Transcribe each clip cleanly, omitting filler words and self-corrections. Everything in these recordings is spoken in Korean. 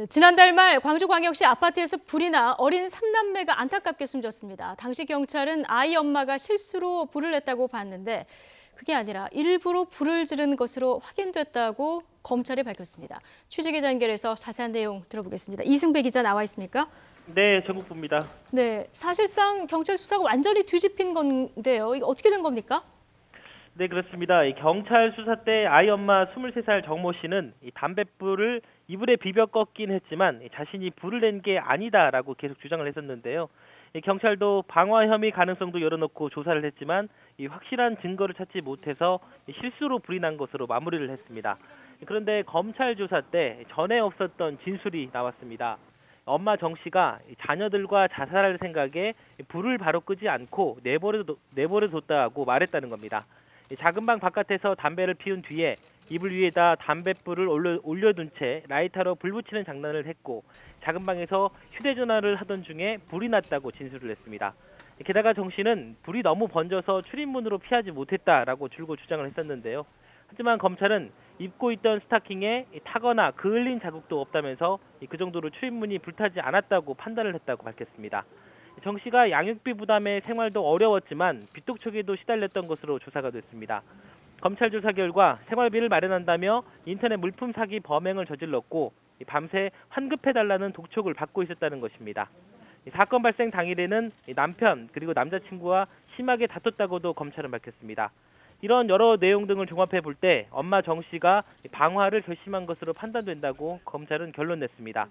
네, 지난달 말 광주광역시 아파트에서 불이 나 어린 3남매가 안타깝게 숨졌습니다. 당시 경찰은 아이 엄마가 실수로 불을 냈다고 봤는데 그게 아니라 일부러 불을 지른 것으로 확인됐다고 검찰이 밝혔습니다. 취재기자 연결해서 자세한 내용 들어보겠습니다. 이승배 기자 나와 있습니까? 네, 전국부입니다. 네, 사실상 경찰 수사가 완전히 뒤집힌 건데요. 이거 어떻게 된 겁니까? 네, 그렇습니다. 경찰 수사 때 아이 엄마 23살 정모 씨는 담뱃불을 이불에 비벼 껐긴 했지만 자신이 불을 낸 게 아니다라고 계속 주장을 했었는데요. 경찰도 방화 혐의 가능성도 열어놓고 조사를 했지만 확실한 증거를 찾지 못해서 실수로 불이 난 것으로 마무리를 했습니다. 그런데 검찰 조사 때 전에 없었던 진술이 나왔습니다. 엄마 정 씨가 자녀들과 자살할 생각에 불을 바로 끄지 않고 내버려뒀다고 말했다는 겁니다. 작은 방 바깥에서 담배를 피운 뒤에 이불 위에다 담뱃불을 올려둔 채 라이터로 불 붙이는 장난을 했고 작은 방에서 휴대전화를 하던 중에 불이 났다고 진술을 했습니다. 게다가 정 씨는 불이 너무 번져서 출입문으로 피하지 못했다라고 줄곧 주장을 했었는데요. 하지만 검찰은 입고 있던 스타킹에 타거나 그을린 자국도 없다면서 그 정도로 출입문이 불타지 않았다고 판단을 했다고 밝혔습니다. 정 씨가 양육비 부담에 생활도 어려웠지만 빚독촉에도 시달렸던 것으로 조사가 됐습니다. 검찰 조사 결과 생활비를 마련한다며 인터넷 물품 사기 범행을 저질렀고 밤새 환급해달라는 독촉을 받고 있었다는 것입니다. 사건 발생 당일에는 남편 그리고 남자친구와 심하게 다퉜다고도 검찰은 밝혔습니다. 이런 여러 내용 등을 종합해 볼 때 엄마 정 씨가 방화를 결심한 것으로 판단된다고 검찰은 결론 냈습니다.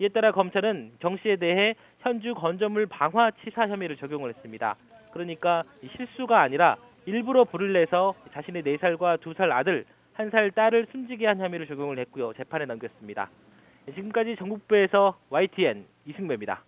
이에 따라 검찰은 정 씨에 대해 현주 건조물 방화 치사 혐의를 적용을 했습니다. 그러니까 실수가 아니라 일부러 불을 내서 자신의 4살과 2살 아들, 1살 딸을 숨지게 한 혐의를 적용을 했고요. 재판에 넘겼습니다. 지금까지 전국부에서 YTN 이승배입니다.